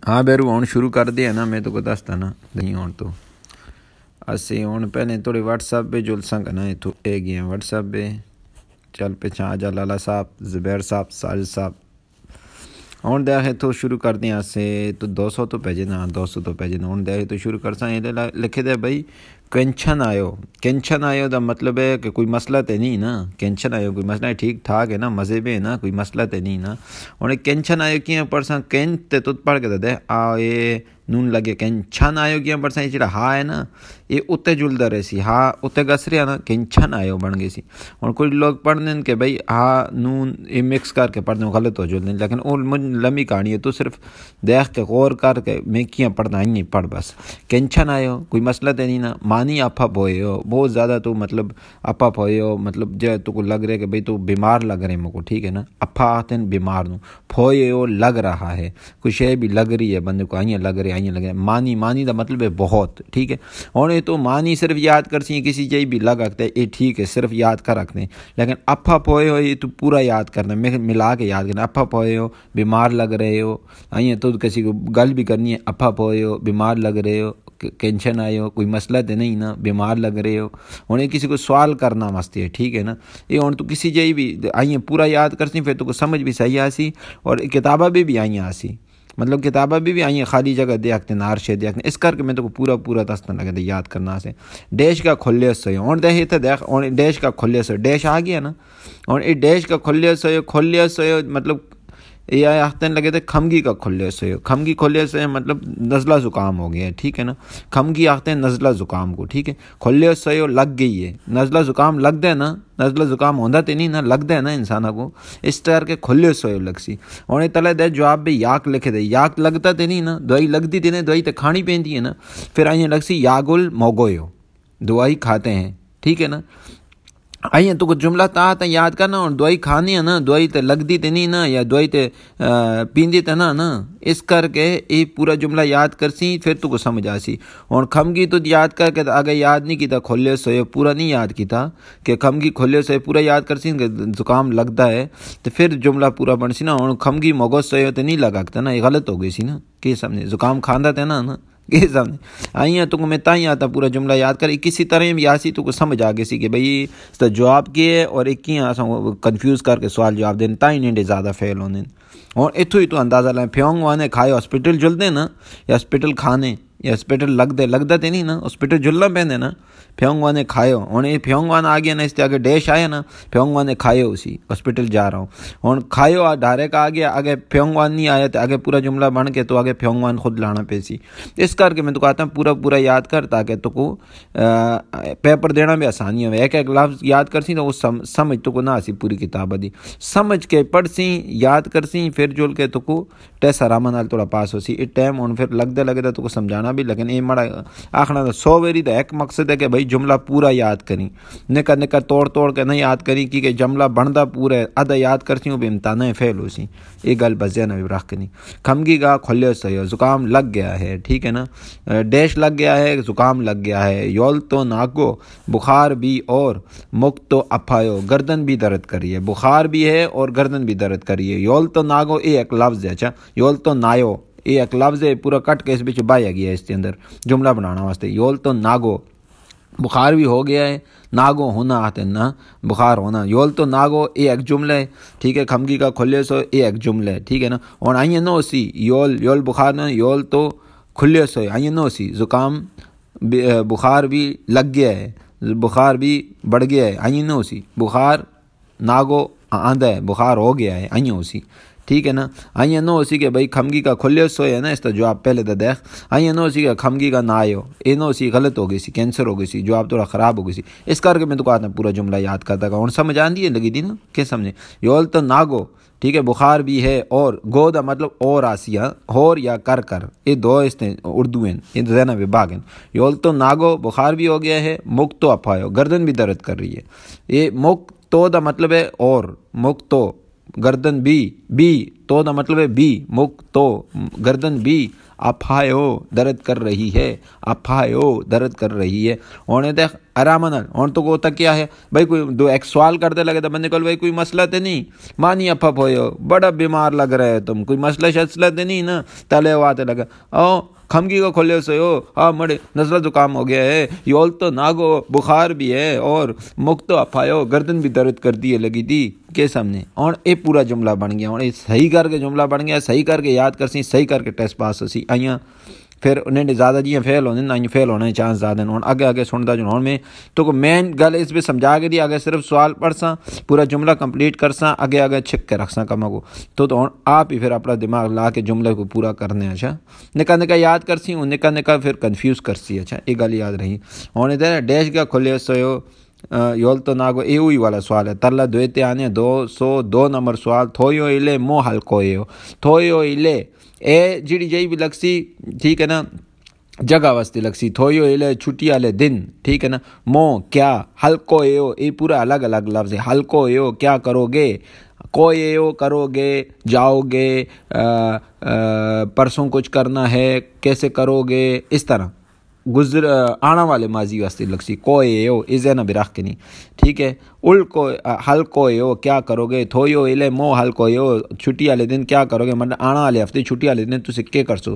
ہاں بیرو ہوں شروع کر دیا نا، میں تو کو دستا نا نہیں ہوں تو اسی ہوں پہلے تھوڑے واٹس ایپ پہ جلساں کا نا اتو اے گیا واٹس ایپ پہ چل پچھا آجا لالا صاحب زبیر صاحب ساجد صاحب ہوں دیا ہے تو شروع کر دیا سے تو 200 تو پیجے نا 200 تو پیجے نا ہوں دیا ہے تو شروع کرساں یہ لکھے دے بھائی کینشن آئیو دا مطلب ہے کہ کوئی مسئلہ تے نہیں نا، کینشن آئیو کوئی مسئلہ ہے ٹھیک ٹھاک ہے نا، مزے میں ہے نا، کوئی مسئلہ تے نہیں نا۔ ہوں کینشن آئیو کیا پڑھساں کین تے تو پڑھ کے دے آئے نون لگے کینشن آئیو کیا پڑھساں یہ جڑا ہاں ہے نا یہ اتے جلدا رہے سی، ہاں اتے گس رہا نا کینشن آئیو بن گئی سی۔ ہوں کوئی لوگ پڑھ دیں کہ بھائی ہاں نون یہ مکس کر کے پڑھ دیں غلط ہو جل دیں، لیکن وہ لمبی کہانی ہے تو صرف دیکھ کے غور کر کے میں کیا پڑھنا ہی نہیں پڑھ بس کینشن آئیو کوئی مسئلہ تے نہیں نا، مانی اپپ ہوئے ہو بہت زیادہ تو مطلب اپپ ہوئے ہو مطلب جو تو کو لگ رہے کہ بھئی تو بیمار لگ رہے مجھے ٹھیک ہے نا، اپا آتے ہیں بیمار نو پھوئے ہو لگ رہا ہے کوئی شے بھی لگ رہی ہے بندے کو آئیں لگ رہے مانی دا مطلب ہے بہت ٹھیک ہے۔ اور یہ تو مانی صرف یاد کر سی کسی چیز بھی لگ رکھتے یہ ٹھیک ہے صرف یاد کر رکھتے ہیں، لیکن اپا پھوئے ہو یہ تو پورا یاد کرنا میں ملا کے یاد کرنا، اپا پھوئے ہو بیمار لگ رہے ہو آئیں تو کسی کو گل بھی کرنی ہے اپا پھوئے ہو بیمار لگ رہے ہو کینشن آئے ہو کوئی مسئلہ تو نہیں نا بیمار لگ رہے ہو، ہوں یہ کسی کو سوال کرنا مستی ہے ٹھیک ہے نا۔ یہ ہوں تو کسی جی بھی آئیں پورا یاد کرسی پھر تو کو سمجھ بھی صحیح آسی اور کتابیں بھی آئیں آسی مطلب کتابیں بھی آئیں خالی جگہ دیکھتے نار شے دیکھتے اس کر کے میں تو کو پورا دستہ لگے یاد کرنا سے ڈیش کا کھلے سے ہوں دیکھ اور ڈیش کا کھلے سے ڈیش آ گیا نا اور یہ ڈیش کا کھلے سے مطلب یہ آختے لگے تھے کھمگی کا کھلے سے کھمگی کھلے سے مطلب نزلہ زکام ہو گیا ہے ٹھیک ہے نا، کھمگی آختے ہیں نزلہ زکام کو ٹھیک ہے، کھلے سے لگ گئی ہے نزلہ زکام لگ دے نا، نزلہ زکام ہوندہ تے نہیں نا لگ دے نا انسانہ کو اس طرح کے کھلے سے لگ سی۔ اور یہ تلے دے جواب بھی یاک لکھے دے یاک لگتا تے نہیں نا دوائی لگ دی تے نہیں دوائی تے کھانی پہنتی ہے نا، پھر آئیں لگ سی یاگل موگویو دوائی کھاتے ہیں ٹھیک ہے نا۔ آئیں تو کچھ جملہ تا یاد کرنا اور دوائی کھانی ہے نا دوائی تے لگ دی تے نہیں نا یا دوائی تے پیندی تے نا اس کر کے یہ پورا جملہ یاد کرسی پھر تو کو سمجھ آسی۔ اور کھمگی تو یاد کر کے اگر یاد نہیں کیتا کھلے سے پورا نہیں یاد کیتا کہ کھمگی کھلے سے پورا یاد کرسی کہ زکام لگتا ہے تو پھر جملہ پورا بن سی نا، اور کھمگی مگو سے تو نہیں لگا نا یہ غلط ہو گئی سی نا کہ سمجھے زکام کھاندہ تھے نا یہ سمجھے آئیں تو کو میں تائیں آتا پورا جملہ یاد کر کسی طرح بھی آسی تو کو سمجھ آگے سی کہ بھئی اس کا جواب کیے اور ایک کی کنفیوز کر کے سوال جواب دیں تائیں نہیں زیادہ فیل ہونے۔ اور اتھو ہی تو اندازہ لائیں پھیونگ وانے کھائے ہاسپٹل جل دیں نا یا ہاسپٹل کھانے یا ہاسپٹل لگتا تے نہیں نا ہاسپٹل جلنا پہنے نا پھیونگ وانے کھائے ہو اور یہ پھیونگ وان آ گیا نا اس سے آگے ڈیش آیا نا پھیونگ وانے کھائے ہو اسی ہاسپٹل جا رہا ہوں اور کھائے ہو ڈائریکٹ آ گیا آگے پھیونگ وان نہیں آیا تو آگے پورا جملہ بن کے تو آگے پھیونگ وان خود لانا پیسی اس کر کے میں تو کہتا ہوں پورا یاد کر تاکہ تو کو پیپر دینا بھی آسانی ہو ایک لفظ یاد کرسی تو وہ سمجھ تو کو نہ آسی پوری کتاب دی سمجھ کے پڑھ سی یاد کرسی پھر جل کے تو کو ٹیسٹ آرام نال تھوڑا پاس ہو سی اس ٹائم اور پھر لگتا تو کو سمجھانا بھی لیکن یہ مڑا آخنا تو 100 ویری تو ایک مقصد ہے کہ بھائی جملہ پورا یاد کریں نکر توڑ کے نہیں یاد کریں کیونکہ جملہ بنتا پورا ہے آدھا یاد کرتی ہوں بھی امتحانیں فیل ہو سی یہ گل بس ذہن میں رکھ کے نہیں۔ کھمگی کا کھلے سے زکام لگ گیا ہے ٹھیک ہے نا، ڈیش لگ گیا ہے زکام لگ گیا ہے، یول تو ناگو بخار بھی اور مک تو اپھایو گردن بھی درد کریے بخار بھی ہے اور گردن بھی درد کریے، یول تو ناگو یہ ایک لفظ ہے اچھا یول تو نایو یہ ایک لفظ ہے پورا کٹ کے اس بچ بایا گیا ہے اس کے اندر جملہ بنانا واسطے یول تو ناگو بخار بھی ہو گیا ہے ناگو ہونا آتے نا بخار ہونا یول تو ناگو یہ ایک جملہ ہے ٹھیک ہے، کھمگی کا کھلے سو یہ ایک جملہ ہے ٹھیک ہے نا۔ اور آئیں نو سی یول بخار نہ یول تو کھلے سو آئیں نو سی زکام بخار بھی لگ گیا ہے بخار بھی بڑھ گیا ہے آئیں نو سی بخار ناگو آندہ ہے بخار ہو گیا ہے آئیں سی ٹھیک ہے نا۔ آئیں نو سی کہ بھائی کھمگی کا کھلے سو ہے نا اس کا جواب پہلے تو دیکھ آئیں نو سی کہ کھمگی کا نہ آئیو اے نو سی غلط ہو گئی سی کینسر ہو گئی سی جواب تھوڑا خراب ہو گئی سی اس کر کے میں تو کہتا ہوں پورا جملہ یاد کرتا گا اور سمجھ آندی ہے لگی تھی نا کہ سمجھے یول تو ناگو ٹھیک ہے بخار بھی ہے اور گو دا مطلب اور آسیا ہور یا کر یہ دو اس نے اردو ہیں یہ ذہنہ وباگ ہیں یول تو ناگو بخار بھی ہو گیا ہے مک تو اپھایو گردن بھی درد کر رہی ہے یہ مک تو دا مطلب ہے اور مک تو گردن بھی تو دا مطلب ہے بھی، مک تو گردن بھی اپھایو درد کر رہی ہے، اپھایو درد کر رہی ہے۔ ہونے دیکھ آرام نال ہن تو کو تک کیا ہے بھائی، کوئی دو ایک سوال کرتے لگے تو بندے کو بھائی کوئی مسئلہ تے نہیں، مانی اپھپ ہوئے بڑا بیمار لگ رہے ہے تم، کوئی مسئلہ شسلہ تے نہیں نا، تلے ہواتے لگا او کھمگی کو کھولے سے ہو، ہاں مڑے نزلہ زکام ہو گیا ہے، یول تو ناگو بخار بھی ہے، اور مک تو اپھایو گردن بھی درد کر دی ہے لگی تھی کے سامنے۔ اور اے پورا جملہ بن گیا، اور اے صحیح کر کے جملہ بن گیا، صحیح کر کے یاد کرسی، صحیح کر کے ٹیسٹ پاس ہوسی آئیاں۔ پھر انہیں زیادہ جی فیل ہونے نہ فیل ہونے چانس زیادہ ہیں۔ آگے آگے سنتا جو ہوں میں تو کو مین گل اس پہ سمجھا کے دی، آگے صرف سوال پڑھساں پورا جملہ کمپلیٹ کرساں، آگے آگے چھک کے رکھساں کما کو، تو ہوں آپ ہی پھر اپنا دماغ لا کے جملے کو پورا کرنے۔ اچھا نکا نکا یاد کرسی ہوں، نکا نکا پھر کنفیوز کرسی۔ اچھا یہ گل یاد رہی۔ ہوں ادھر ڈیش کا کھلے سو یول تو ناگو اے ہوئی والا سوال ہے، ترلا دویتے آنے 202 نمبر سوال، تھوئیو ایلے مو ہلکو ایو، تھوئیو ایلے اے جیڑی جئی بھی لگسی، ٹھیک ہے نا، جگہ واسطے لگسی، تھوئیو ایلے چھٹی والے دن، ٹھیک ہے نا، مو کیا، ہلکو ایو یہ پورا الگ الگ لفظ ہے، ہلکو ایو کیا کرو گے، کوئی ایو کرو گے، جاؤ گے، پرسوں کچھ کرنا ہے، کیسے کرو گے، اس طرح گزر آنا والے ماضی واسطے لگسی، کوئی ایو اسے نہ برخ کے نہیں، ٹھیک ہے۔ کو ہلکو ایو کیا کرو گے، تھوئیو ایلے مو ہلکو ایو چھٹی والے دن کیا کرو گے، مطلب آنا والے ہفتے چھٹی والے دن تسی کیا کرسو۔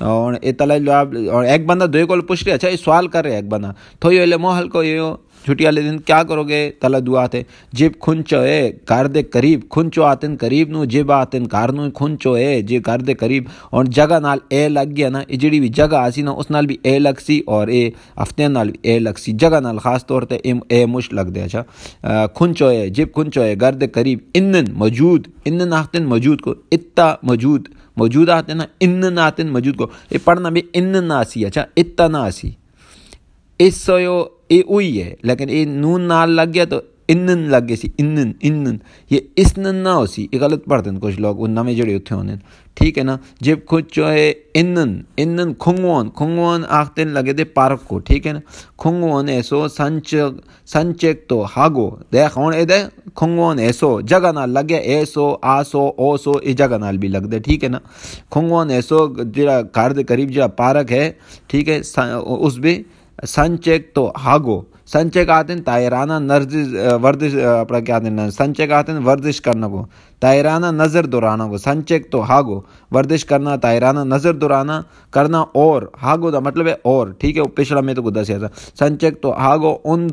اور اطلاع جواب، اور ایک بندہ دوئے کو پوچھ رہے، اچھا یہ سوال کر رہے ایک بندہ، تھوئیو ایلے مو ہلکو ایو چھٹی والے دن کیا کرو گے، تلا دعا تھے جب کھنچو ہے گھر دے قریب، کھنچو آتن قریب نو، جب آتن گھر نو، کھنچو ہے جی گھر دے قریب، اور جگہ نال اے لگ گیا نا، جڑی بھی جگہ آسی نا اس نال بھی اے لگ سی، اور اے ہفتے نال بھی اے لگ سی، جگہ نال خاص طور تے اے مش لگ دے۔ اچھا کھنچو ہے جب کھنچو ہے گھر دے قریب، انن موجود، انن آتن موجود کو، اتا موجود، موجود آتے نا، انن آتن موجود کو، یہ پڑھنا بھی انن نہ آسی، اچھا اتا نہ آسی، اس سویو اے اوئی ہے، لیکن اے نون نال لگ گیا تو انن لگ گیا سی، انن انن، یہ اسنن نہ ہو سی، یہ غلط پڑھتے ہیں کچھ لوگ، ان نمے جڑے اتھے ہونے، ٹھیک ہے نا۔ جب کچھ ہے انن، انن کھنگوان، کھنگوان آختے لگے دے پارک کو، ٹھیک ہے نا، کھنگوان ایسو سنچک تو ہاگو، دیکھ ہون اے دے کھنگوان ایسو جگہ نال لگ گیا، ایسو آسو اوسو یہ جگہ نال بھی لگ دے، ٹھیک ہے نا۔ کھنگوان ایسو جڑا گھر دے قریب جڑا پارک ہے، ٹھیک ہے، اس بھی سنچیک تو ہاگو، سنچیک آتے ہیں تائرانہ ورزش، اپنا کیا دینا، سنچیک آتے ہیں ورزش کرنا کو، تائرانہ نظر دورانا کو، سنچیک تو ہاگو ورزش کرنا، تائرانہ نظر دورانا کرنا، اور ہاگو دا مطلب ہے اور، ٹھیک ہے، وہ پچھلا میں تو کو دسیا تھا، سنچیک تو ہاگو ان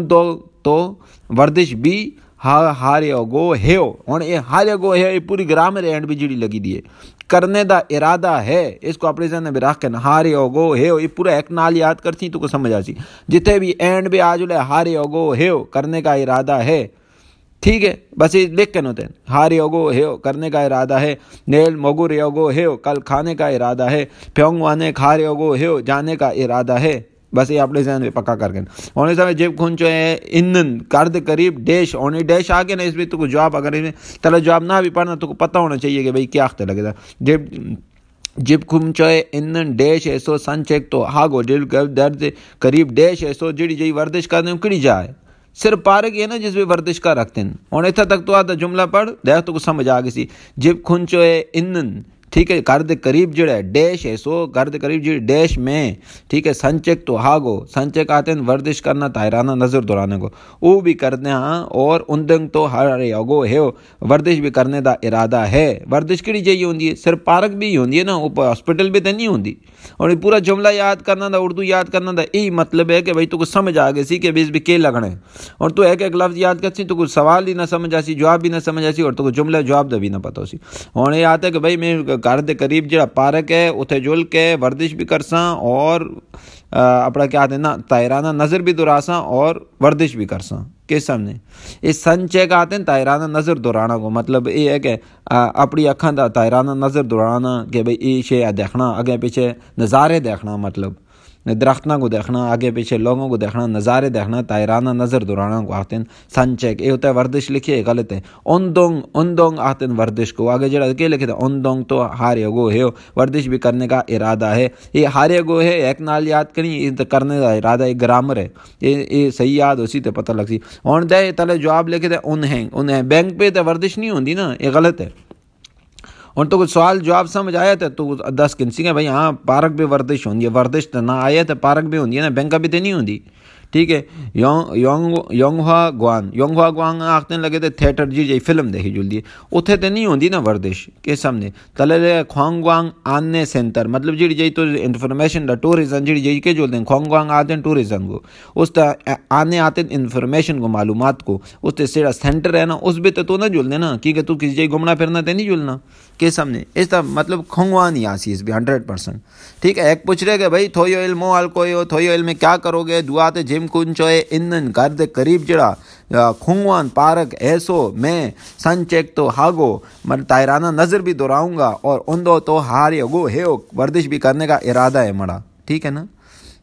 دو تو ورزش بھی ہاریو گو ہیو، اور یہ ہاریو گو ہے یہ پوری گرامر اینڈ بھی جڑی لگی دی ہے، کرنے دا ارادہ ہے، اس کو اپنے ذہن میں رکھ کے ہاریو گو ہیو، یہ پورا ایک نال یاد کرتی تو کو سمجھ آسی، جتنے بھی اینڈ بھی آج لے ہاریو گو ہیو کرنے کا ارادہ ہے، ٹھیک ہے، بس یہ لکھ کے نوتے ہیں، ہاریو گو ہیو کرنے کا ارادہ ہے، نیل موگو ریو گو ہیو کل کھانے کا ارادہ ہے، پیونگ وانے کھاریو گو ہیو جانے کا ارادہ ہے، بس یہ اپنے ذہن میں پکا کر کے ہونے سے جب کھنچو ہے انن کرد قریب ڈیش ہونے ڈیش آگے نا، اس میں تو کو جواب اگر اس میں تلا جواب نہ بھی پڑھنا تو کو پتہ ہونا چاہیے کہ بھئی کیا اختر لگے دا، جب کھنچو ہے انن ڈیش ایسو سنچیک تو ہاگو درد قریب ڈیش ایسو جڑی جی وردش کرنے کڑی جائے، صرف پارک یہ نا جس میں وردش کا رکھتے ہیں، اور اتنا تک تو آتا جملہ پڑھ دیکھ تو کو سمجھ آگے سی، جب کھنچو ہے انن، ٹھیک ہے، گھر دے قریب جڑا ہے ڈیش ہے سو گھر دے قریب جڑی ڈیش میں، ٹھیک ہے، سنچیک تو ہاگو، سنچیک آتے ہیں ورزش کرنا، تائرانہ نظر دورانے کو، وہ بھی کرنے ہاں، اور اندنگ تو ہر یوگو ہے ورزش بھی کرنے دا ارادہ ہے، ورزش کیڑی چاہیے ہوندی ہے، صرف پارک بھی ہوندی ہے نا، اوپر ہاسپٹل بھی تو نہیں ہوندی، اور پورا جملہ یاد کرنا دا، اردو یاد کرنا دا، یہی مطلب ہے کہ بھائی تو کو سمجھ آگے سی کہ بیس بھی کے لگنا ہے، اور تو ایک ایک لفظ یاد کرسی تو کوئی سوال ہی نہ سمجھ آسی، جواب بھی نہ سمجھ آسی، اور تو کو جملہ جواب دا بھی نہ پتہ ہوسی، اور یہ آتا ہے کہ بھائی میں گھر دے قریب جڑا پارک ہے اتھے جل کے ورزش بھی کرساں، اور اپنا کیا آتے ہیں نا تائرانہ نظر بھی دوراساں، اور ورزش بھی کرساں، کس سامنے اس سنچیک آتے ہیں تائرانہ نظر دورانا کو، مطلب یہ ہے کہ اپنی اکھاں دا تائرانہ نظر دورانا کہ بھئی یہ شے دیکھنا، آگے پیچھے نظارے دیکھنا، مطلب درختوں کو دیکھنا، آگے پیچھے لوگوں کو دیکھنا، نظارے دیکھنا، تائرانہ نظر دورانا کو آتے ہیں سنچیک، یہ ہوتا ہے ورزش لکھے غلط ہے، اندونگ آتے ہیں ورزش کو، آگے جڑا کہ لکھے تھا اندونگ تو ہارے گو ہے ورزش بھی کرنے کا ارادہ ہے، یہ ہارے گو ہے ایک نال یاد کریں، یہ کرنے کا ارادہ ایک گرامر ہے، یہ صحیح یاد اسی تے پتہ لگ سی، اور دے تلے جواب لکھے تھے انہیں بینک پہ تو ورزش نہیں ہوندی نا، یہ غلط ہے، ہوں تو کوئی سوال جواب سمجھ آیا تو دس کنسی کہ بھائی ہاں پارک بھی ورزش ہوتی ہے، ورزش تو نہ آیا تو پارک بھی ہوتی ہے نا، بینک بھی تو نہیں ہوتی. ٹھیک ہے. یونگہوا گوانگ آخنے لگے تو تھیٹر جی فلم دیکھی جلدی ہے، اتنے تو نہیں ہوتی نا ورزش کے سامنے. تلے خوانگ گوانگ آنے سینٹر مطلب جی جی تو انفارمیشن دا ٹورزم جی جی کے جولتے ہیں خوانگ گوانگ آتے ہیں ٹورزم کو، اس طرح آنے آتے ہیں انفارمیشن کو معلومات کو، اس طرح سیڑا سینٹر ہے نا اس بھی تو نہ جلنے نا کیونکہ تو کسی جگہ گھومنا پھرنا تو نہیں جلنا کے سامنے. اس طرح مطلب کھنگوا نہیں آسی اس بھی 100%. ٹھیک ہے. ایک پوچھ رہے کہ بھائی تھوئی علم ہو کوئی ہو تھوئی علم میں کیا کرو گے، دعا تے جم کن چوئے ان گھر دے قریب جڑا کھنگوان پارک ایسو میں سن چیک تو ہاگو من تائرانہ نظر بھی دہراؤں گا اور ان دو تو ہاری اگو ہے ورزش بھی کرنے کا ارادہ ہے مڑا. ٹھیک ہے نا.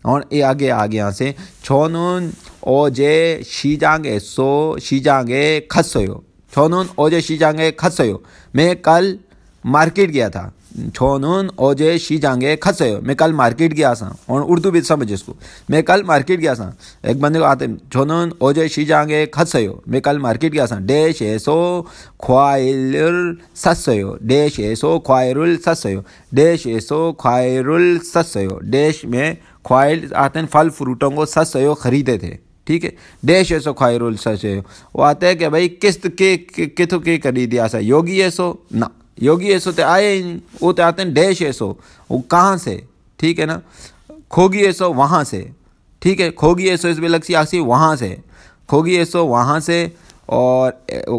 اور یہ آگے یہاں سے چھونون او جے شی جانگے سو شی جانگے کھس ہوئے چھونون او جے شی جانگے کھس ہوئے. میں کل مارکیٹ گیا تھا. چھونون او جے شی جانگے کھس ہوئے میں کل مارکیٹ گیا سا. اور اردو بھی سمجھ اس کو. میں کل مارکیٹ گیا سا. ایک بندے کو آتے چھونون او جے شی جانگے کھس ہوئے میں کل مارکیٹ گیا سا. ڈیش ایسو خوائر سس ہوئے ڈیش ایسو خوائر سس ہوئے ڈیش ایسو خوائر سس ہوئے. ڈیش میں خوائل آتے ہیں پھل فروٹوں کو سس ہوئے خریدے تھے. ٹھیک ہے. ڈیش ایسو خوائر سس ہوئے. وہ آتے ہیں کہ بھائی قسط کے کتوں کے خریدی آسا یوگی ایسو نہ یوگی ایسو تے آئے ہی نہیں. وہ تو آتے ہیں ڈیش ایسو وہ کہاں سے. ٹھیک ہے نا. کھوگی ایسو وہاں سے. ٹھیک ہے. کھوگی ایسو اس بھی لگسی آسی وہاں سے. کھوگی ایسو وہاں سے اور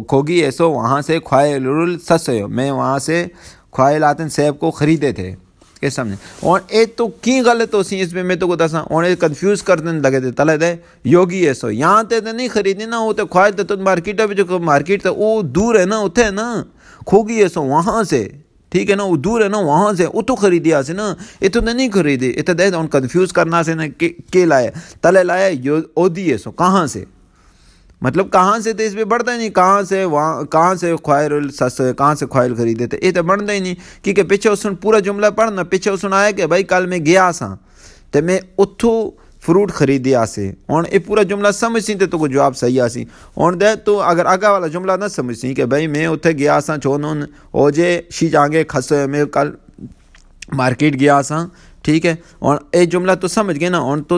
کھوگی ایسو وہاں سے خوائل سس ہوئے میں وہاں سے خوائل آتے ہیں سیب کو خریدے تھے کے سامنے. اور اے تو کی غلط ہو سی اس میں تو کو دساں اور کنفیوز کرنے لگے تھے تلے دے یوگی ایسو یہاں تے نہیں خریدنے نا وہ تو خوائل تے تو مارکیٹ ہے جو مارکیٹ تے وہ دور ہے نا اتنے نا کھوگی ایسو وہاں سے. ٹھیک ہے نا. وہ دور ہے نا وہاں سے وہ تو خریدی آسے نا یہ تو نہیں خریدی اتنے دے ان کنفیوز کرنا سے نا کہ لائے تلے لائے اودی ایسو کہاں سے مطلب کہاں سے تو اس پہ بڑھتا ہی نہیں کہاں سے وہاں کہاں سے خوائر سس کہاں سے خوائل خریدے تھے یہ تو بڑھتا ہی نہیں کیونکہ پیچھے اس پورا جملہ پڑھنا پیچھے اس آیا کہ بھائی کل میں گیا سا تو میں اتھو فروٹ خریدی آسے اور یہ پورا جملہ سمجھ سی تو کوئی جواب صحیح آسی. اور دے تو اگر آگا والا جملہ نہ سمجھ سی کہ بھائی میں اتھے گیا سا چھونون او جے شی جانگے کھس میں کل مارکیٹ گیا سا. ٹھیک ہے. اور یہ جملہ تو سمجھ گئے نا. اور تو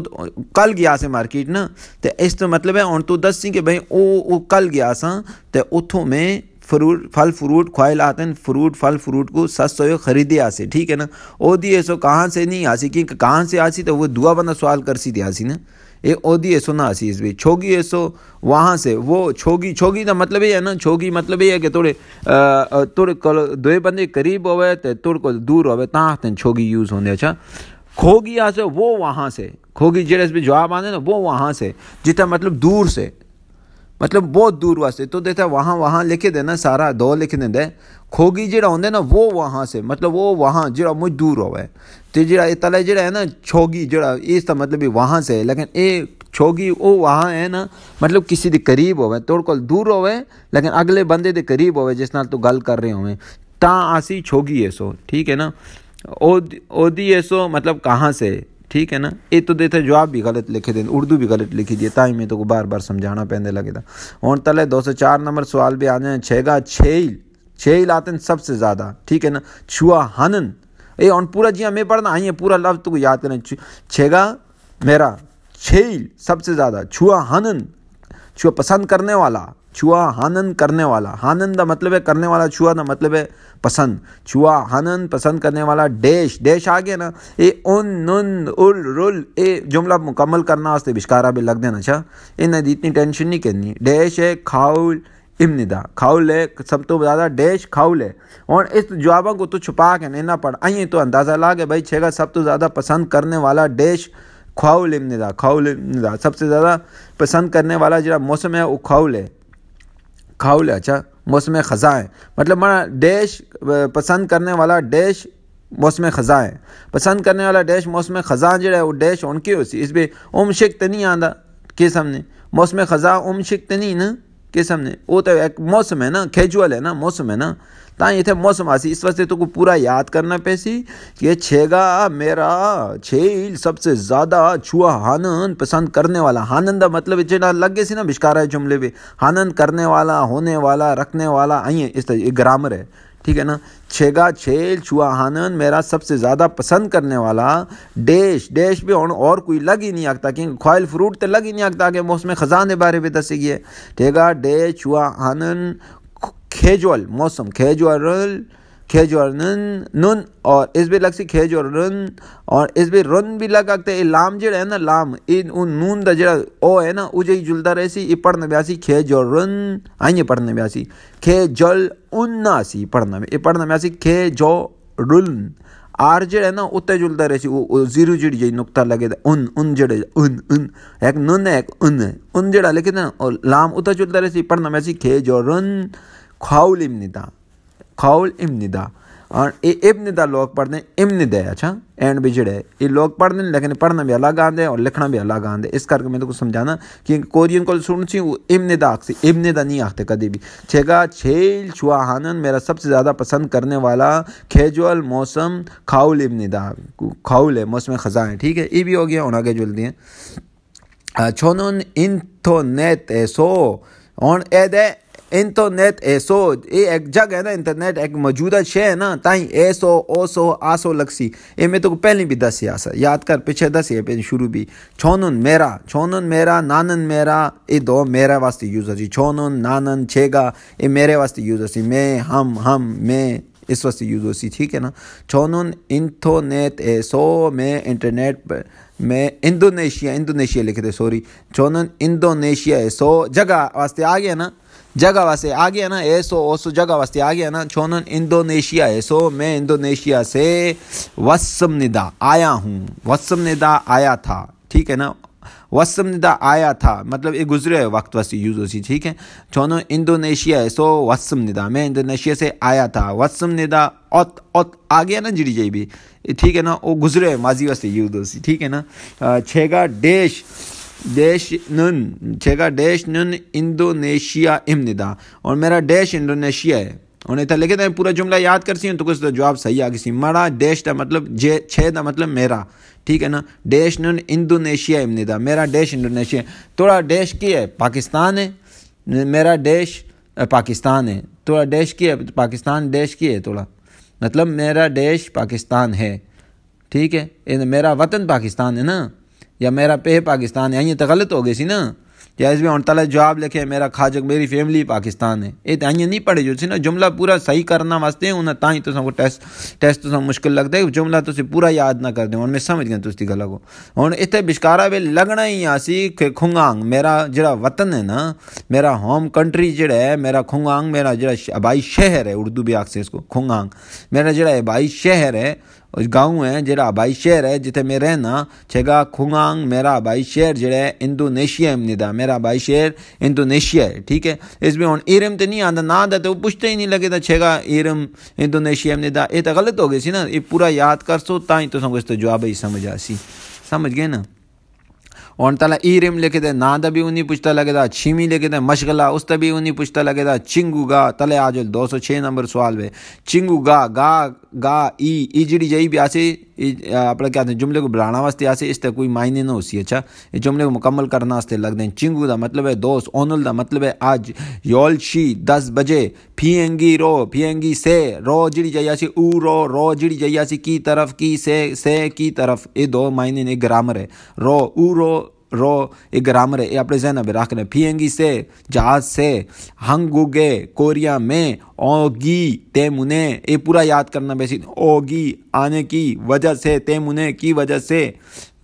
کل گیا سے مارکیٹ نا تو اس تو مطلب ہے اور تو دس سی کہ بھائی او کل گیا سا تو اتھوں میں پھل فروٹ خوائل آتے ہیں فروٹ پھل فروٹ کو سس ہوئے خریدے آسے. ٹھیک ہے نا. اودی ایسو کہاں سے نہیں آسی کیونکہ کہاں سے آسی تو وہ دعا بندہ سوال کر سی تھی آسی نا یہ اودی ایسو نہ آسی. اس بھی چھوگی ایسو وہاں سے وہ چھوگی کا مطلب یہ ہے نا چھوگی مطلب یہ ہے کہ تھوڑے دو بندے قریب ہوئے تو تھوڑے کو دور ہوئے تاں آتے ہیں چھوگی یوز ہونے. اچھا. کھوگی آسے وہ وہاں سے کھوگی جڑے اس بھی جواب آنے نا وہ وہاں سے جتنا مطلب دور سے مطلب بہت دور واسطے تو دیتا وہاں لکھے دینا سارا دو لکھ دیں. کھوگی جڑا ہوندے نا وہ وہاں سے مطلب وہ وہاں جڑا مجھ دور ہوئے تو جڑا تلے جڑا ہے نا چھوگی جڑا اس کا مطلب وہاں سے لیکن اے چھوگی وہ وہاں ہے نا مطلب کسی دے قریب ہوئے توڑ کو دور ہوئے لیکن اگلے بندے دے قریب ہوئے جس نال تو گل کر رہے ہوئے تاں آسی چھوگی ایسو. ٹھیک ہے نا. اودی ایسو مطلب کہاں سے. ٹھیک ہے نا. یہ تو دیتے جواب بھی غلط لکھے دیں اردو بھی غلط لکھی دی تاہی میں تو بار بار سمجھانا پہنے لگے تھا. اور تلے 204 نمبر سوال بھی آنے ہیں چھیگا چھیل آتے ہیں سب سے زیادہ. ٹھیک ہے نا. چھوا ہنن یہ اور پورا جی ہمیں پڑھنا آئیے پورا لفظ تو یاد کریں. چھیگا میرا چھیل سب سے زیادہ چھوا ہنن چھوا پسند کرنے والا چھوا ہانن کرنے والا. ہانن دا مطلب ہے کرنے والا. چھوا دا مطلب ہے پسند. چھوا ہانن پسند کرنے والا. ڈیش آ گیا نا اے ان نن ال رل اے جملہ مکمل کرنا واسطے بشکارا بھی لگ دینا. اچھا. انہیں دی اتنی ٹینشن نہیں کرنی. ڈیش ہے کھاؤل امندا کھاؤل ہے سب تو زیادہ ڈیش کھاؤل ہے. اور اس جوابوں کو تو چھپا کے نہیں نہ پڑھ آئیے تو اندازہ لا کہ بھائی چھے گا سب تو زیادہ پسند کرنے والا ڈیش کھاؤل امندا سب سے زیادہ پسند کرنے والا جڑا موسم ہے وہ کھاؤل ہے. اچھا. موسم خزاں ہے مطلب مانا ڈیش پسند کرنے والا ڈیش موسم خزاں ہے. پسند کرنے والا ڈیش موسم خزاں جڑا ہے وہ ڈیش ان کی ہوسی. اس پہ شک تو نہیں آندا کے سامنے. موسم خزاں شک تو نہیں نا کے سامنے. وہ تو ایک موسم ہے نا کیجول ہے نا موسم ہے نا تاں یہ تھے موسم آسی. اس واسطے تو کو پورا یاد کرنا پیسی کہ چھیگا میرا چھیل سب سے زیادہ چھوا ہانن پسند کرنے والا. ہانن دا مطلب جڑا لگ گئے سی نا بشکارا جملے پہ ہانن کرنے والا ہونے والا رکھنے والا آئیے اس طرح یہ گرامر ہے. ٹھیک ہے نا. چھگا چھیل چھوا ہانن میرا سب سے زیادہ پسند کرنے والا. ڈیش ڈیش بھی اور کوئی لگ ہی نہیں آتا کیونکہ کھوائل فروٹ تے لگ ہی نہیں آتا کہ موسم خزاں دے بارے میں دسے گی ہے. ٹھیکا ڈیش چھوا ہانن کھیجول موسم کھیجورن نن اور اس بھی لگ سی کھیجورن اور اس بھی رن بھی لگ آتے. لام جڑا ہے نا لام نون دا جڑا او ہے نا او جی جلدا رہے سی. یہ پڑھنے بھی آسی کھیجورن آئیں پڑھنے بھی آسی کھیجل ان سی پڑھنا میں. یہ پڑھنا میں آسی کھیجورن آر جڑا ہے نا اتنے جلدا رہے سی. وہ زیرو جڑی جی نقطہ لگے دا ان جڑے ان ایک نن ہے ایک ان جڑا لکھے نا اور لام اتنے جلدا رہے سی. پڑھنا میں آسی کھیجورن کھاول امندا اور ابندا لوگ پڑھتے ہیں امندا ہے. اچھا اینڈ بھی جڑے یہ لوگ پڑھتے ہیں لیکن پڑھنا بھی الگ آندے اور لکھنا بھی الگ آندے. اس کر کے میں تو کچھ سمجھانا کہ کورین کو سن سی وہ امندا آخسی ابندا نہیں آختے کدی بھی. چھگا چھیل چھوا ہانن میرا سب سے زیادہ پسند کرنے والا. کھیجول موسم کھاول امندا کھاول ہے موسم خزاں ہے. ٹھیک ہے یہ بھی ہو گیا. اور آگے جلدی ہیں چھونن انترنیٹ ایسو اور انٹرنیٹ ایسو یہ ایک جگہ ہے نا. انٹرنیٹ ایک موجودہ شے ہے نا تائیں ایسو اوسو آسو لگسی. یہ میں تو پہلے بھی دسی آسا یاد کر پیچھے دسی ہے پہلے شروع بھی. چھونن میرا نانن میرا یہ دو میرے واسطے یوز ہوتی. چھونن نانن چھیگا یہ میرے واسطے یوز ہوتی. میں ہم میں اس واسطے یوز ہوتی. ٹھیک ہے نا. چھونن انٹرنیٹ ایسو میں انٹرنیٹ پر میں انڈونیشیا لکھے تھے سوری. چھونن انڈونیشیا ایسو جگہ واسطے آ گیا نا. جگہ واسطے آ گیا نا. ایسو اوسو جگہ واسطے آ گیا نا. چھونن انڈونیشیا ایسو میں انڈونیشیا سے وسم ندا آیا ہوں. وسم ندا آیا تھا. ٹھیک ہے نا. وسم ندا آیا تھا مطلب یہ گزرے وقت واسطے یوز ہوتی. ٹھیک ہے. چھونن انڈونیشیا ایسو وسم ندا میں انڈونیشیا سے آیا تھا. وسم ندا اوت آ گیا نا جڑی جائی بھی. ٹھیک ہے نا. وہ گزرے ماضی واسطے یوز ہوتی. ٹھیک ہے نا. چھگا ڈیش نن انڈونیشیا امندا اور میرا ڈیش انڈونیشیا ہے. انہیں تھا لکھے تھے پورا جملہ یاد کر سی تو کچھ تو جواب صحیح آ گئی سی. مڑا ڈیش دا مطلب چھ دا مطلب میرا. ٹھیک ہے نا. ڈیش نن انڈونیشیا امندا میرا ڈیش انڈونیشیا. توڑا ڈیش کی ہے پاکستان ہے. میرا ڈیش پاکستان ہے. توڑا ڈیش کی ہے پاکستان ڈیش کی ہے. توڑا مطلب میرا ڈیش پاکستان ہے. ٹھیک ہے. میرا وطن پاکستان ہے نا یا میرا پاکستان ہے. یہ تو غلط ہو گئی سی نا. یا اس میں ان تعالیٰ جواب لکھے میرا خاجک میری فیملی پاکستان ہے. یہ تو نہیں پڑھے جو سی نا. جملہ پورا صحیح کرنا واسطے انہیں تائیں تو کو ٹیسٹ تو مشکل لگتا ہے. جملہ تو پورا یاد نہ کر دیں. ان میں سمجھ گئے تو اس کی گلا کو. ہوں اتنے بشکارا بھی لگنا ہی آسی کہ کھنگانگ میرا جڑا وطن ہے نا میرا ہوم کنٹری جڑا ہے میرا کھنگانگ میرا جڑا آبائی شہر ہے. اردو بھی آخر اس کو کھنگانگ میرا جڑا آبائی شہر ہے گاؤں ہے جڑا آبائی شہر ہے جتنے میں رہنا. چھگا کھنگانگ میرا آبائی شہر جڑا ہے انڈونیشیا امندا میرا آبائی شہر انڈونیشیا ہے. ٹھیک ہے. اس میں ہوں ایرم تو نہیں آتا نہ تو وہ پوچھتے ہی نہیں لگے تھا. چھگا ایرم انڈونیشیا امندا یہ تو غلط ہو گئی سی نا. یہ پورا یاد کر سو تائیں تو اس تو جواب ہی سمجھ آسی. سمجھ گئے نا. اور تعالیٰ ایرم لکھے تھے نا دا بھی انہیں پوچھتا لگے تھا. چھیمی لکھے تھے مشغلہ اس تا بھی انہیں پوچھتا لگے تھا. چنگو گا تلے آجل 206 نمبر سوال میں. چنگو گا ای جڑی جائی بھی آسے اپنا کیا جملے کو بڑھانا واسطے آسے. اس طرح کوئی معنی نہ ہو سی. اچھا یہ جملے کو مکمل کرنا واسطے لگ دیں. چنگو دا مطلب ہے دوست. اونل دا مطلب ہے آج. یولشی 10 بجے. پھینگی سے رو جڑی جائی آسی رو جڑی جائی آسی کی طرف کی سے کی طرف. یہ دو معنی نے گرامر ہے. رو یہ گرامر ہے. یہ اپنے ذہن میں رکھنا. پھینگی سے جہاز سے. ہنگوگے کوریا میں. اوگی تیمونے یہ پورا یاد کرنا بیسی. اوگی آنے کی وجہ سے تیمونے کی وجہ سے.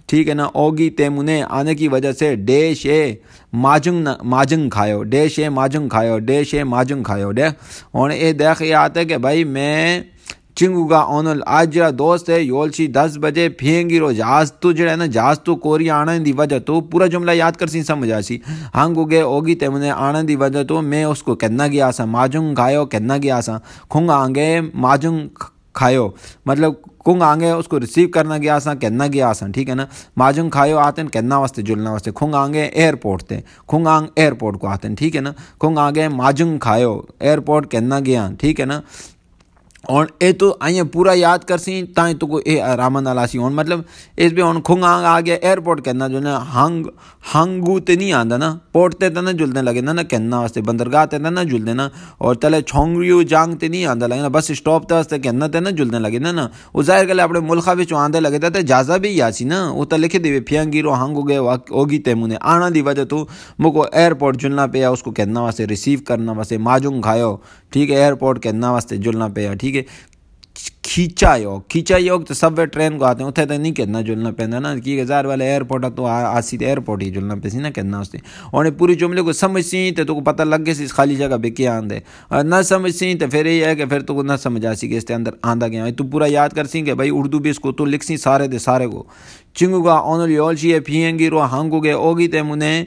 ٹھیک ہے نا. اوگی تیمونے آنے کی وجہ سے. ڈیش اے ماجنگ کھایو. ڈیش اے ماجنگ کھایو. اور یہ دیکھ یہ آتا ہے کہ بھائی میں چنگو گا اونل آج جڑا دوست ہے یولشی 10 بجے پھینگی رو جہاز تو جڑا ہے نا جہاز تو کوریا آنے دی وجہ تو پورا جملہ یاد کر سی سمجھ آسی. ہنگو گے اوگی تیمنے آنے دی وجہ تو میں اس کو کہنا گیا سا. ماجنگ کھایو کہنا گیا سا. کھنگ آنگے ماجنگ کھایو مطلب کنگ آنگے اس کو ریسیو کرنا گیا سا کہنا گیا سا. ٹھیک ہے نا. ماجنگ کھایو آتے ہیں کہنا واسطے جلنا واسطے. کھنگ آنگے ایئرپورٹ تے. کھنگ آنگ ایئرپورٹ کو آتے ہیں. ٹھیک ہے نا. کھنگ آنگے ماجنگ کھایو ایئرپورٹ کہنا گیا. ٹھیک ہے نا. اور اے تو آئیں پورا یاد کر سی تائیں تو کو اے آرام نالا سی ہوں مطلب اس پہ ہوں کھنگ آنگ آ گیا ایئرپورٹ کہنا جو نا ہنگو تے نہیں آندا نا پورٹ تے نہ جلدنے لگے نا کہنا واسطے بندرگاہ تے نہ جلدنے نا اور تلے چھونگریو جانگ تے نہیں آندا لگے نا بس اسٹاپ تے واسطے کہنا تے نہ جلدنے لگے نا وہ ظاہر گلے اپنے ملکہ وچ آندے لگے تے جازا بھی آسی نا وہ تو لکھے دے پھینگیرو ہنگو گئے ہوگی تے منے آنا دی وجہ تو مکو ایئرپورٹ جلنا پیا اس کو کہنا واسطے ریسیو کرنا واسطے ماجنگ کھایو ٹھیک ہے ایئرپورٹ کہنا واسطے جلنا پیا ٹھیک ہے کھینچا یوگ تو سب وے ٹرین کو آتے ہیں اتنے تو نہیں کہنا جلنا پہنا نا کہ ہزار والے ایئرپورٹ تو آسی تو ایئرپورٹ ہی جلنا پہ سی نا کہنا اس نے اور پوری جملے کو سمجھ سی تو پتہ لگ گئے سی خالی جگہ بے کیا آندے اور نہ سمجھ سی تو پھر یہ ہے کہ پھر تو نہ سمجھ آسی کہ اس کے اندر آندہ گیا تو پورا یاد کر سی کہ بھائی اردو بھی اس کو تو لکھ سی سارے دے سارے کو چنگو گا اونل یولشی ہے پھینگی رو ہانگو گے اوگی تے منے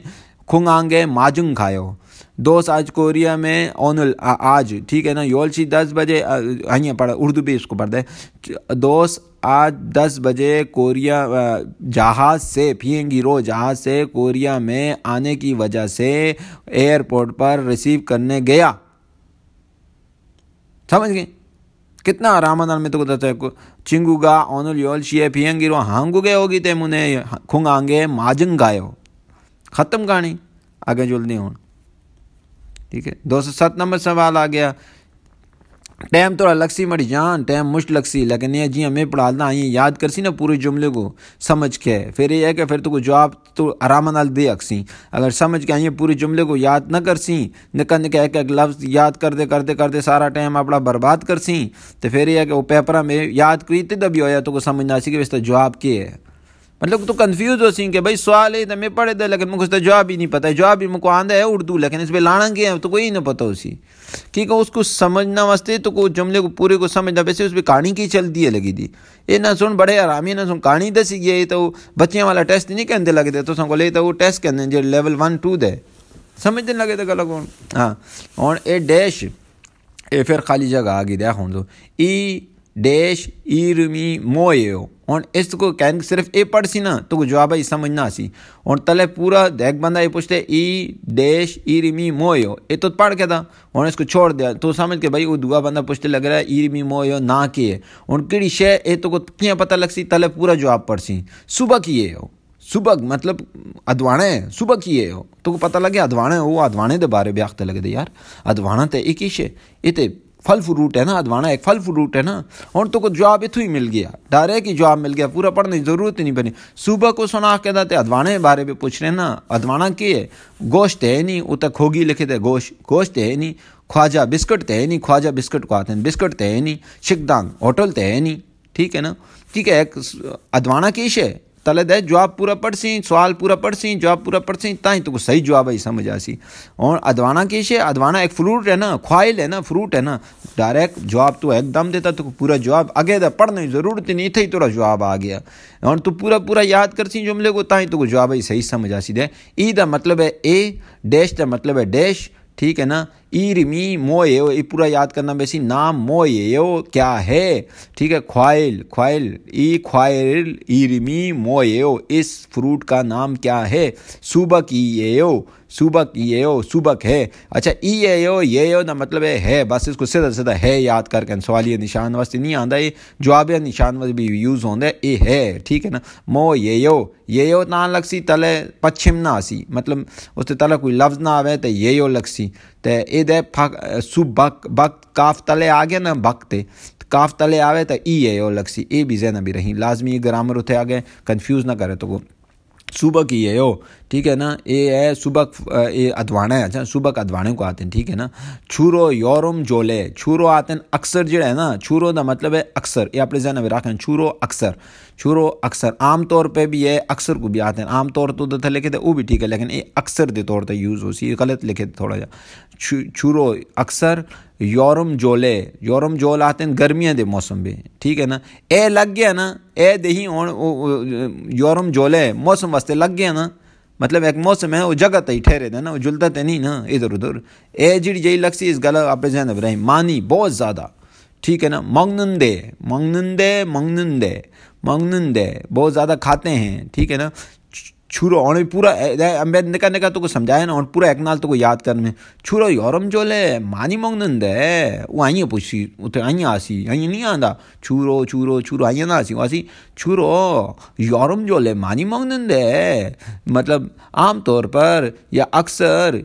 کھنگ آنگے ماجنگ کھایو دوست آج کوریا میں اونل آج ٹھیک ہے نا یولشی 10 بجے آئیں پڑھا اردو بھی اس کو پڑھ دے دوست آج 10 بجے کوریا جہاز سے پھینگی رو جہاز سے کوریا میں آنے کی وجہ سے ایئرپورٹ پر ریسیو کرنے گیا سمجھ گئے کتنا آرام نال میں تو کہتا ہے چنگو گا اونل یولشی ہے پھینگی رو ہانگو گے ہوگی تے منے کھنگ آنگے ماجنگ گایو ختم کہانی آگے جلدی ہوں ٹھیک ہے 207 نمبر سوال آ گیا ٹائم تھوڑا لگسی مڑی جان ٹائم مشت لگسی لیکن یہ جی ہمیں پڑھالنا آئیں یاد کرسی نا پورے جملے کو سمجھ کے پھر یہ ہے کہ پھر تو کو جواب تو آرام نال دے اکسی اگر سمجھ کے آئیں پورے جملے کو یاد نہ کرسی نکل نکل ایک لفظ یاد کرتے سارا ٹائم اپنا برباد کرسی تو پھر یہ ہے کہ وہ پیپرہ میں یاد کری تے بھی ہویا تو کو سمجھ نہ سی کہ اس کا جواب کیا ہے مطلب تو کنفیوز ہو سی کہ بھائی سوال ہے تو میں پڑھے دے لیکن مجھے اس کا جواب ہی نہیں پتہ ہے جواب بھی مجھے آندہ ہے اردو لیکن اس پہ لانا کیا ہے تو کوئی نہیں پتہ اسی ٹھیک ہے اس کو سمجھنا واسطے تو کو جملے کو پورے کو سمجھنا ویسے اس پہ کہانی کی چلتی ہے لگی دی یہ نہ سن بڑے آرامی نہ سن کہانی دسی گئی تو بچیاں والا ٹیسٹ نہیں کہنے لگے تھے تو سن کو لے تو وہ ٹیسٹ کہنے جو لیول 1 2 دے سمجھنے لگے تھے گلا کون ہاں اور اے ڈیش اے پھر خالی جگہ آگی دیا ہوں تو ای ڈیش ایرمی مویو اور اس کو کہنے صرف اے پڑھ سی نا تو جواب ہی سمجھنا سی اور تلے پورا ایک بندہ یہ پوچھتے ای ڈیش ایرمی مویو یہ تو پڑھ کے تھا اور اس کو چھوڑ دیا تو سمجھ کے بھائی وہ دعا بندہ پوچھتے لگ رہا ہے ایرمی مویو نہ کیے اور کیڑی شے اے تو کو کیا پتہ لگ سی تلے پورا جواب پڑھ سی صبح کیے ہو صبح مطلب ادوانے صبح کیے ہو تو کو پتہ لگے ادوانے وہ ادوانے دے بارے بیاختے لگے دے یار ادوانا تے ایک ہی شے یہ تے پھل فروٹ ہے نا ادوانا ایک پھل فروٹ ہے نا اور تو کو جواب اتو ہی مل گیا ڈائریکٹ ہی جواب مل گیا پورا پڑھنے کی ضرورت ہی نہیں بنی صبح کو سنا کے داتے ادوانے بارے میں پوچھ رہے ہیں نا ادوانا کی ہے گوشت ہے نہیں وہ تک ہوگی لکھے تھے گوشت ہے نہیں خواجہ بسکٹ تے ہے نہیں خواجہ بسکٹ کو آتے ہیں بسکٹ تے ہے نہیں شکدان ہوٹل تے ہے نہیں ٹھیک ہے نا ٹھیک ہے ایک ادوانا کی ہے تلے دے جواب پورا پڑھ سی سوال پورا پڑھ سی جواب پورا پڑھ سی تائیں تو کو صحیح جواب ہی سمجھ آسی اور ادوانا کی ہے ادوانا ایک فروٹ ہے نا خوائل ہے نا فروٹ ہے نا ڈائریکٹ جواب تو ایک دم دیتا تو پورا جواب آگے دا پڑھنے کی ضرورت نہیں تھی تو جواب آ گیا اور تو پورا یاد کر سی جملے کو تائیں تو کو جواب ہی صحیح سمجھ آسی دے ای دا مطلب ہے اے ڈیش دا مطلب ہے ڈیش ٹھیک ہے نا ایرمی مویو یہ پورا یاد کرنا بیسی نام مویو کیا ہے ٹھیک ہے خوائل ای خوائل ایرمی مویو اس فروٹ کا نام کیا ہے سوبک سوبک ہے اچھا یہ نا مطلب ہے بس اس کو سیدھا ہے یاد کر کے سوالیہ نشان واسطے نہیں آندا یہ جوابیہ نشان واسطے بھی یوز ہوتا ہے یہ ہے ٹھیک ہے نا یہ نہ لگ سی تلے پچھم نہ آسی مطلب اس تے تلے کوئی لفظ نہ آوے تو یہ لگ سی تے اے دے سوبک بک کاف تلے آ گیا نا بک تے کاف تلے آوے تو ای لگ سی اے بھی زینہ بھی رہی لازمی گرامر ہوتے آگے کنفیوز نہ کرے تو کو صبح کی ہے ٹھیک ہے نا یہ ہے صبح یہ ادوانا ہے اچھا صبح ادوانے کو آتے ہیں ٹھیک ہے نا چھورو یورم جولے چھورو آتے ہیں اکثر جڑا ہے نا چھورو دا مطلب ہے اکثر یہ اپنے ذہن میں رکھیں چھورو اکثر عام طور پہ بھی ہے اکثر کو بھی آتے ہیں عام طور تو تھے لکھے تھے وہ بھی ٹھیک ہے لیکن یہ اکثر دے طور پہ یوز ہو سی غلط لکھے تھے تھوڑا جا چھورو اکثر یورم جول آتے ہیں گرمیاں دے موسم میں ٹھیک ہے نا اے لگ گیا نا اے دہی یورم جولے موسم واسطے لگ گیا نا مطلب ایک موسم ہے وہ جگہ تے ہی ٹھہرے تھے نا وہ جلتا تے نہیں نا ادھر ادھر اے جڑی جی لگ سی اس گلا آپ ذہن میں رہی مانی بہت زیادہ ٹھیک ہے نا منگنندے بہت زیادہ کھاتے ہیں ٹھیک ہے نا چھورو اور پورا میں نکا نکا تو کو سمجھایا نا اور پورا ایک نال تو کو یاد کرنے میں چھورو یورم جو لے مانی مونگن دے وہ آئیں پوچھی اتنے آئیں آسی آئیں نہیں آندا چھورو چھورو چھورو آئیں نہ آسی آسی چھورو یورم جو لے مانی مونگن دے مطلب عام طور پر یا اکثر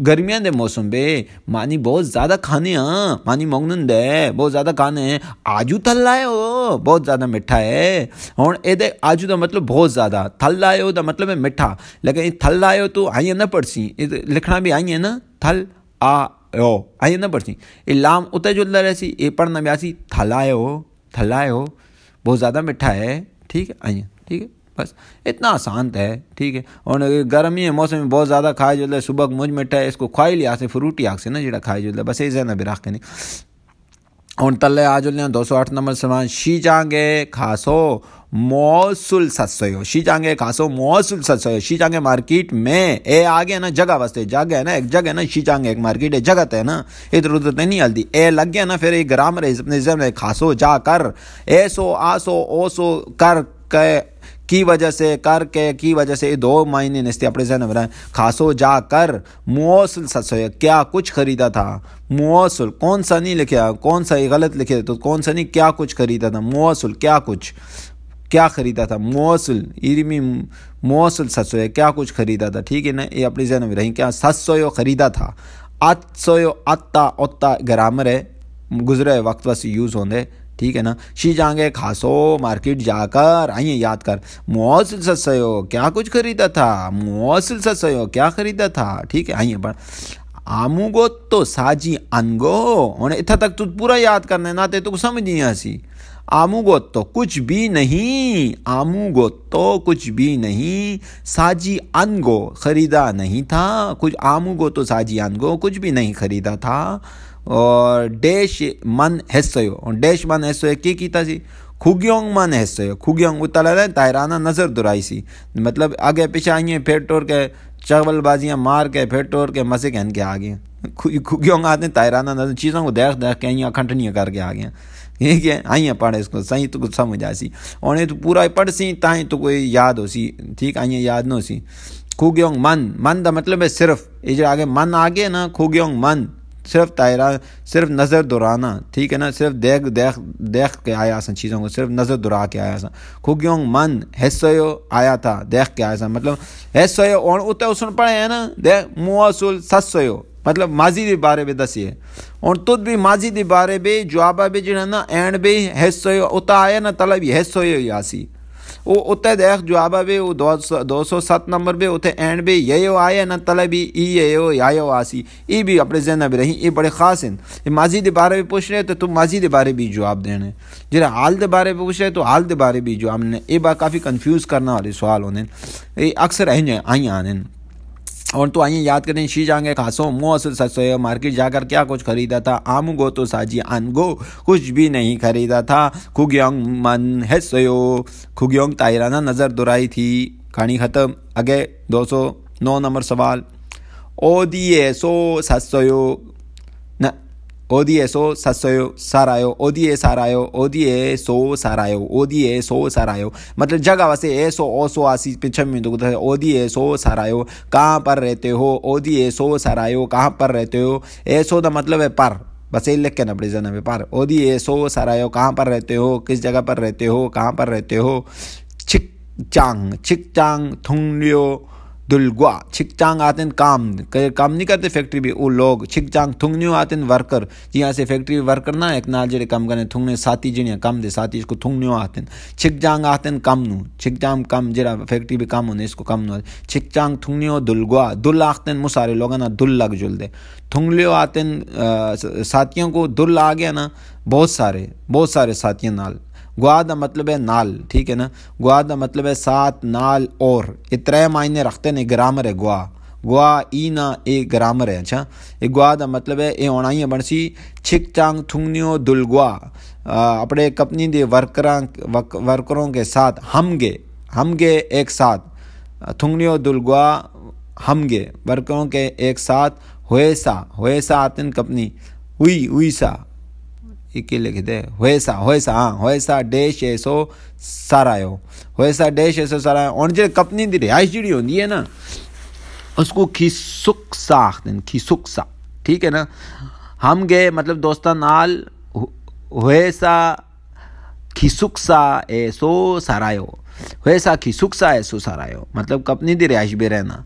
گرمیاں دے موسم پہ مانی بہت زیادہ کھانے ہیں مانی مونگن دے بہت زیادہ کھانے ہیں آجو تھل لائے ہو بہت زیادہ مٹھا ہے اور اے دے آجو دا مطلب بہت زیادہ تھل لائے ہو دا مطلب ہے مٹھا لیکن یہ تھل آئے ہو تو آئیں نہ پڑھ سی لکھنا بھی آئیں نا تھل آئیں نہ پڑھ سی یہ لام اتنے جو رہ سی یہ پڑھنا بھی آسی تھل آئے ہو بہت زیادہ مٹھا ہے ٹھیک ہے آئیں ٹھیک ہے بس اتنا آسان ہے ٹھیک ہے اور گرمی ہے موسم میں بہت زیادہ کھائے جو ہے صبح مجھ مٹھا ہے اس کو کھوائی لیا سے فروٹی آگ سے نا جڑا کھائے جو ہے بس یہ ذہن بھی رکھ کے نہیں اور تلے آج لیا 208 نمبر سوال شی جانگے کھاسو موصل ستسو شی جانگے کھاسو موصل ستسو شی جانگے مارکیٹ میں اے آگے نا جگہ واسطے جگہ ہے نا ایک جگہ ہے نا شی جانگے ایک مارکیٹ ہے جگہ ہے نا ادھر ادھر نہیں ہلدی اے لگ گیا نا پھر یہ گرامر ہے اپنے ذہن میں کھاسو جا کر ایسو آسو اوسو کر کے کی وجہ سے کر کے کی وجہ سے یہ دو معنی نستے اپنے ذہن میں بنائیں کھاسو جا کر موصل ستسو کیا کچھ خریدا تھا موصل کون سا نہیں لکھا کون سا یہ غلط لکھے تو کون سا نہیں کیا کچھ خریدا تھا موصل کیا کچھ کیا خریدا تھا موصل ایرمی موصل ستسو کیا کچھ خریدا تھا ٹھیک ہے نا یہ اپنے ذہن میں رہیں کیا ستسو خریدا تھا اتسو اتا اتا گرامر ہے گزرے وقت بس یوز ہوندے ٹھیک ہے نا شی جانگے کھاسو مارکیٹ جا کر آئیں یاد کر موصل ستسو کیا کچھ خریدا تھا موصل ستسو کیا خریدا تھا ٹھیک ہے آئیں پر آمو گو تو ساجی انگو اور اتنا تک تو پورا یاد کرنے نہ تے تو سمجھ نہیں آسی آمو گو تو کچھ بھی نہیں آمو گو تو کچھ بھی نہیں ساجی انگو خریدا نہیں تھا کچھ آمو گو تو ساجی انگو کچھ بھی نہیں خریدا تھا اور ڈیش من حصو اور ڈیش من حصو کی کیتا سی کھوگیونگ من حصو کھوگیونگ اتلا تائرانہ نظر درائی سی مطلب آگے پیچھے آئیں پھر ٹور کے چغل بازیاں مار کے پھر ٹور کے مزے کہن کے آگے کھوگیونگ آتے ہیں تائرانہ نظر چیزوں کو دیکھ دیکھ کے آئیں کھنٹنیاں کر کے آگے ٹھیک ہے آئیں پڑھ اس کو صحیح تو کچھ سمجھ آ سی اور تو پورا پڑھ سی تائیں تو کوئی یاد ہو سی ٹھیک آئیں یاد نہ ہو سی کھوگیونگ من دا مطلب ہے صرف یہ جو آگے من آگے نا کھوگیونگ من صرف تائرہ صرف نظر درانا ٹھیک ہے نا صرف دیکھ کے آیا سن چیزوں کو صرف نظر درا کے آیا سن کھوگیونگ من حصو آیا تھا دیکھ کے آیا سن مطلب حصو اور اتنے اس نے پڑھے ہیں نا موصل ستسو مطلب ماضی دے بارے میں دسی ہے اور تد بھی ماضی دے بارے میں جوابہ بھی جو ہے نا اینڈ بھی حصو اتنا آیا نا طلب حصو آسی وہ اتنے دیکھ جوابہ بھی وہ 207 نمبر بھی اتنے اینڈ بھی یہ آیا نا طلبی یہ آسی یہ بھی اپنے ذہن بھی رہی یہ بڑے خاص ہیں یہ ماضی دے بارے میں پوچھ رہے تو تم ماضی دے بارے بھی جواب دینے جہاں حال دے بارے میں پوچھ رہے تو حال دے بارے بھی جواب دینے یہ بات کافی کنفیوز کرنا والے سوال ہونے یہ اکثر آئیں آنے اور تو آئیں یاد کریں شی جانگے کھاسو موصل ستسو مارکیٹ جا کر کیا کچھ خریدا تھا آمو گو تو ساجی انگو کچھ بھی نہیں خریدا تھا کھوگیونگ من حصو کھوگیونگ تائرانہ نظر درائی تھی کہانی ختم اگے 209 نمبر سوال او دیے سو ستسو نہ او دیے سو ستسو سارایو او دیے سارایو او دیے سو سارایو او دیے سو سارایو مطلب جگہ واسے اے سو او سو آسی پیچھے میں تو او دیے سو سارایو کہاں پر رہتے ہو او دیے سو سارایو کہاں پر رہتے ہو اے سو دا مطلب ہے پر بس یہ لکھ کے نا اپنے ذہن میں پر او دیے سو سارایو کہاں پر رہتے ہو کس جگہ پر رہتے ہو کہاں پر رہتے ہو چھک چانگ تھنگلیو دلگوا چھک چانگ آتے ہیں کام نہیں کرتے فیکٹری بھی وہ لوگ چھک چانگ تھنگنیو آتے ہیں ورکر جہاں سے فیکٹری ورکر نہ ایک نال جڑے کام کرنے تھنگنے ساتھی جنہیں کام دے ساتھی اس کو تھنگنیو آتے ہیں چھک چانگ آتے ہیں کم نو چھک چانگ کم جڑا فیکٹری بھی کام ہونے اس کو کم نو چھک چانگ تھنگنیو دلگوا دل آتے ہیں مسارے لوگ نا دل لگ جل دے تھنگلیو آتے ہیں ساتھیوں کو دل آ گیا نا بہت سارے ساتھیوں نال گوا دا مطلب ہے نال ٹھیک ہے نا گوا دا مطلب ہے ساتھ نال اور یہ ترے معنی رکھتے ہیں گرامر ہے گوا ای نا اے گرامر ہے اچھا یہ گوا دا مطلب ہے اے ہونائی ہے بنسی چھک چانگ تھنگنیو دل گوا اپنے کپنی دے ورکروں کے ساتھ ہم گے ایک ساتھ تھنگنیو دل گوا ہم گے ورکروں کے ایک ساتھ ہوئے سا آتن کپنی ہوئی سا ایک لکھ دے ہوئسا ہوئسا ڈیش ایسو سارایو ہوئسا ڈیش ایسو سارایو. اور جو کپنی دی رہائش جڑی ہوندی ہے نا اس کو کھیسکسا آخدیں کھیسکسا. ٹھیک ہے نا. ہم گئے مطلب دوستان نال ہوئسا کھیسکسا ایسو سارایو ہوئسا کھیسکسا ایسو سارایو مطلب کپنی دی رہائش بے رہنا.